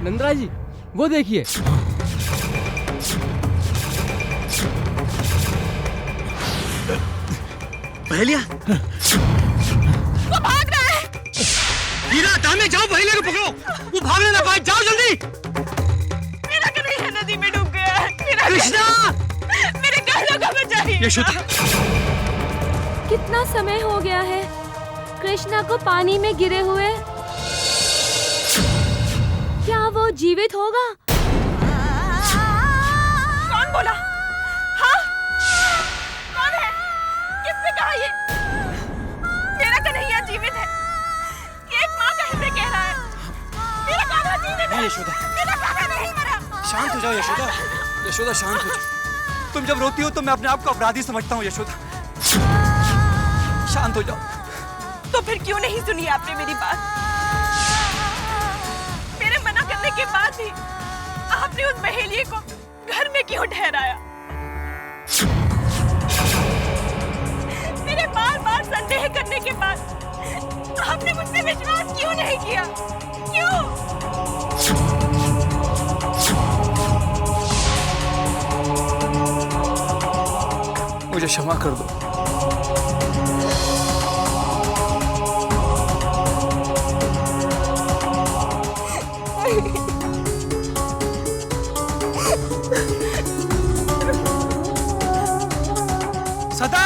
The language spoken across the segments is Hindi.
नंदराज जी वो देखिए। पहेलिया वो भाग रहा है। हीरा दामे जाओ, पहेलिया को पकड़ो, वो भागने ना पाए, जाओ जल्दी। मेरा कन्हैया नदी में डूब गया है। मेरा कृष्णा, मेरे कहलों को बचाइए। यशोदा, कितना समय हो गया है कृष्णा को पानी में गिरे हुए। क्या वो जीवित होगा? कौन बोला? हाँ? कौन है? किसने कहा ये? मेरा कन्हैया जीवित है। ये एक माँ का हृदय कह रहा है। मेरा कान्हा जीवित है। यशोदा, मेरा कान्हा नहीं मरा। शांत हो जाओ यशोदा। यशोदा शांत हो जाओ। तुम जब रोती हो तो मैं अपने आप को अपराधी समझता हूँ यशोदा। शांत हो जाओ। तो फिर क्यों नहीं सुनी आपने मेरी बात? मेरे मना करने के बाद भी आपने उस बहेलिये को घर में क्यों ठहराया? मेरे बार बार संदेह करने के बाद आपने मुझसे विश्वास क्यों नहीं किया? क्यों? मुझे क्षमा कर दो। सदा,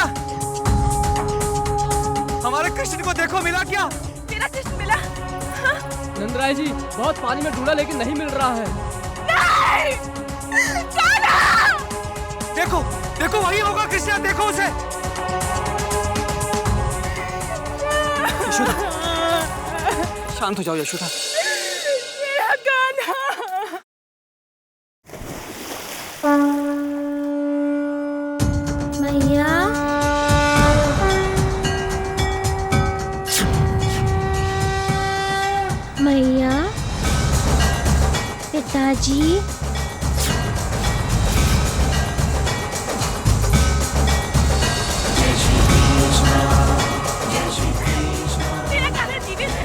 हमारे कृष्ण को देखो, मिला क्या? मेरा कृष्ण मिला? हाँ? नंदराज जी बहुत पानी में ढूंढा लेकिन नहीं मिल रहा है। नहीं! कान्हा! देखो देखो, वही होगा कृष्णा, देखो उसे। यशोदा, शांत हो जाओ यशोदा। मेरा कान्हा! मैया, मैया, पिताजी, मेरा कान्हा जीवित है।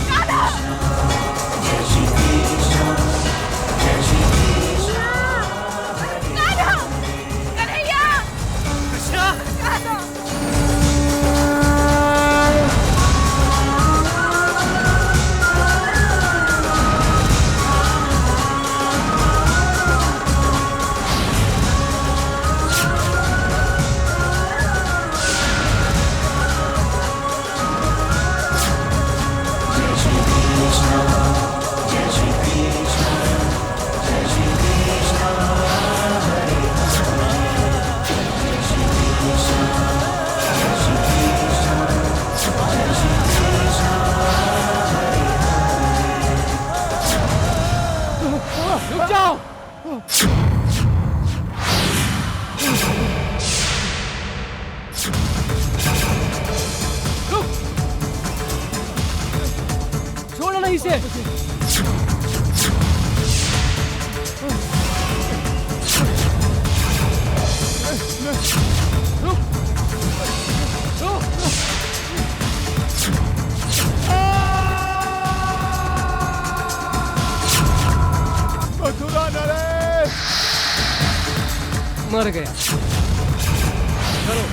कान्हा! कान्हा! कन्हैया! कृष्णा, कान्हा! रुक जाओ। रुक, छोड़ो नहीं इसे। रुक, रुक। मथुरा नरेश! मर गया। चलो।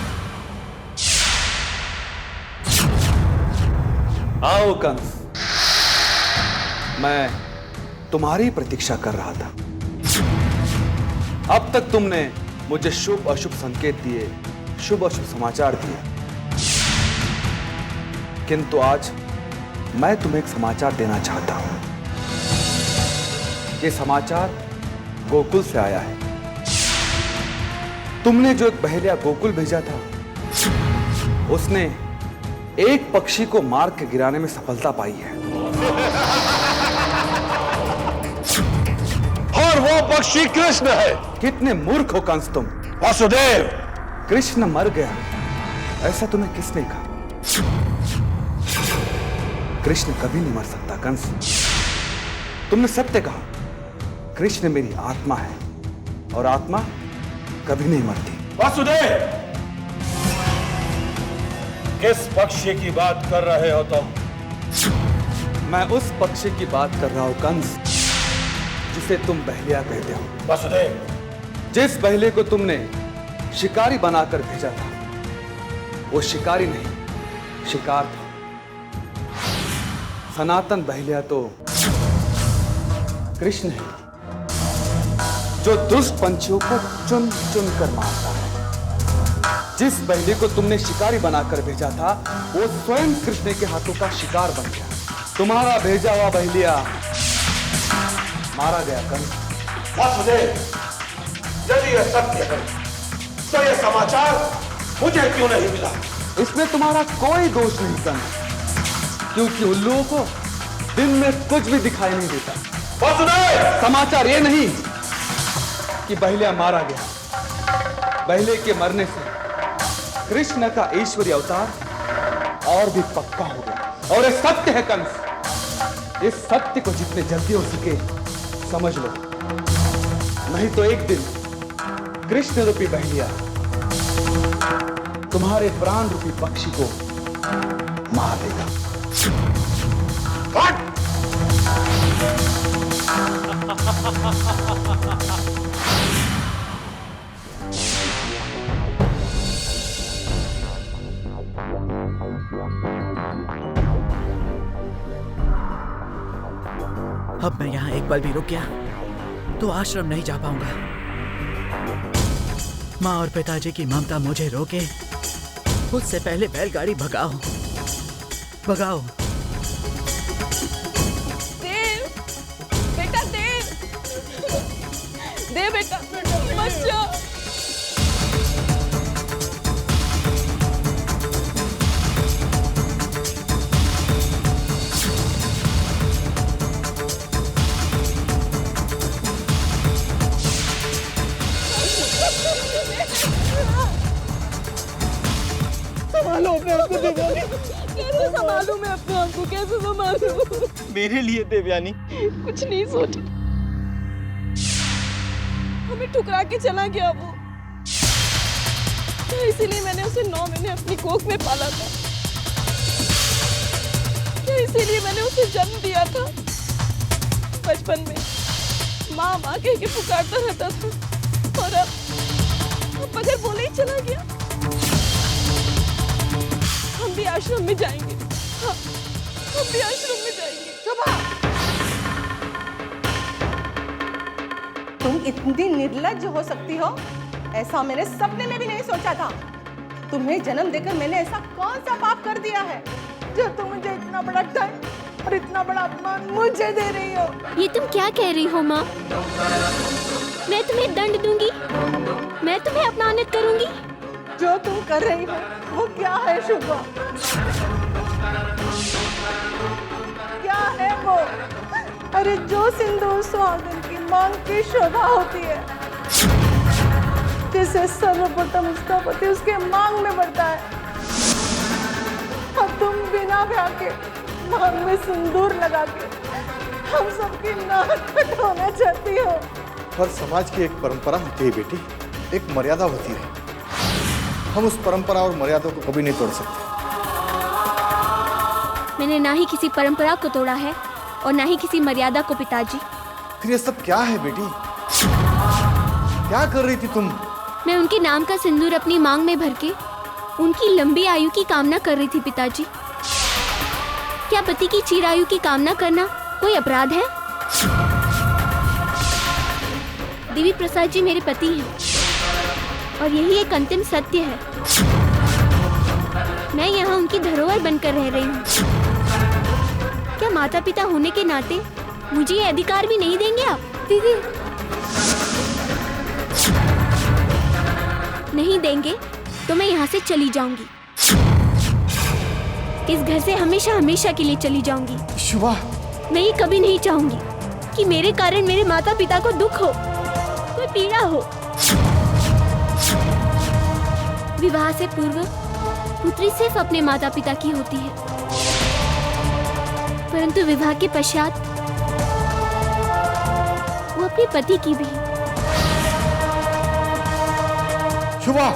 आओ कंस, मैं तुम्हारी प्रतीक्षा कर रहा था। अब तक तुमने मुझे शुभ अशुभ संकेत दिए, शुभ अशुभ समाचार दिए, किंतु आज मैं तुम्हें एक समाचार देना चाहता हूं। ये समाचार गोकुल से आया है। तुमने जो एक बहेलिया गोकुल भेजा था, उसने एक पक्षी को मार के गिराने में सफलता पाई है। और वो पक्षी कृष्ण है। कितने मूर्ख हो कंस तुम। वासुदेव, कृष्ण मर गया, ऐसा तुम्हें किसने कहा? कृष्ण कभी नहीं मर सकता कंस। तुमने सत्य कहा। कृष्ण मेरी आत्मा है और आत्मा कभी नहीं मरती। वासुदेव, किस पक्षी की बात कर रहे हो तुम? मैं उस पक्षी की बात कर रहा हूं कंस, जिसे तुम बहलिया कहते हो। वसुदेव, जिस बहले को तुमने शिकारी बनाकर भेजा था, वो शिकारी नहीं, शिकार था। सनातन बहलिया तो कृष्ण है, जो दुष्ट पंछियों को चुन चुन कर मारता है। जिस बहले को तुमने शिकारी बनाकर भेजा था, वो स्वयं कृष्ण के हाथों का शिकार बन गया। तुम्हारा भेजा हुआ बहलिया मारा गया कंस। वसुदेव, यदि यह सत्य है तो यह समाचार मुझे क्यों नहीं मिला? इसमें तुम्हारा कोई दोष नहीं कंस, क्योंकि उल्लुओं को दिन में कुछ भी दिखाई नहीं देता। वसुदेव, समाचार ये नहीं कि बहलिया मारा गया, बहले के मरने से कृष्ण का ईश्वरीय अवतार और भी पक्का हो गया। और ये सत्य है कंस, इस सत्य को जितने जल्दी हो सके समझ लो, नहीं तो एक दिन कृष्ण रूपी बहलिया तुम्हारे प्राण रूपी पक्षी को मार देगा। हट! अब मैं यहाँ एक पल भी रुक गया तो आश्रम नहीं जा पाऊंगा। माँ और पिताजी की ममता मुझे रोके, उससे पहले बैलगाड़ी भगाओ, भगाओ। देव, बेटा देव, देव बेटा, मत जाओ। संभालो अपने आप को देवयानी। कैसे संभालूं मैं अपने आप को, कैसे संभालूं? मेरे लिए देवयानी। कुछ नहीं सोचा, हमें ठुकरा के चला गया वो, तो इसीलिए मैंने उसे 9 महीने अपनी कोख में पाला था। क्या इसीलिए मैंने उसे जन्म दिया था? बचपन में माँ माँ कह के पुकारता रहता था, और अब बगैर बोले ही चला गया। हम भी आश्रम में जाएंगे, हाँ, हम भी आश्रम में जाएंगे। तुम इतनी निर्लज्ज हो सकती हो, ऐसा मैंने सपने में भी नहीं सोचा था। तुम्हें जन्म देकर मैंने ऐसा कौन सा पाप कर दिया है जो तुम मुझे इतना बड़ा दंड और इतना बड़ा अपमान मुझे दे रही हो? ये तुम क्या कह रही हो माँ? मैं तुम्हें दंड दूंगी, मैं तुम्हें अपमानित करूंगी? जो तुम कर रही हो वो क्या है शुभा? क्या है वो? अरे जो सिंदूर सुहागन की मांग की शोभा होती है, जिसे सर्वप्रथम उसका पति उसके मांग में बढ़ता है, और तुम बिना ब्याह के मांग में सिंदूर लगा के हम सबकी नाक कटवाना चाहती हो। हर समाज की एक परंपरा होती है बेटी, एक मर्यादा होती है। हम उस परंपरा और मर्यादा को कभी नहीं तोड़ सकते। मैंने ना ही किसी परंपरा को तोड़ा है और ना ही किसी मर्यादा को पिताजी। फिर ये सब क्या है बेटी? क्या कर रही थी तुम? मैं उनके नाम का सिंदूर अपनी मांग में भर के उनकी लंबी आयु की कामना कर रही थी पिताजी। क्या पति की चिरायु की कामना करना कोई अपराध है? देवी प्रसाद जी मेरे पति हैं और यही एक अंतिम सत्य है। मैं यहाँ उनकी धरोहर बनकर रह रही हूँ। क्या माता पिता होने के नाते मुझे ये अधिकार भी नहीं देंगे आप? दीदी नहीं देंगे तो मैं यहाँ से चली जाऊंगी। इस घर से हमेशा हमेशा के लिए चली जाऊंगी। शुभा, मैं ये कभी नहीं चाहूंगी कि मेरे कारण मेरे माता पिता को दुख हो, कोई पीड़ा हो। विवाह से पूर्व पुत्री सिर्फ अपने माता पिता की होती है, परंतु विवाह के पश्चात वो अपने पति की भी। शुभा,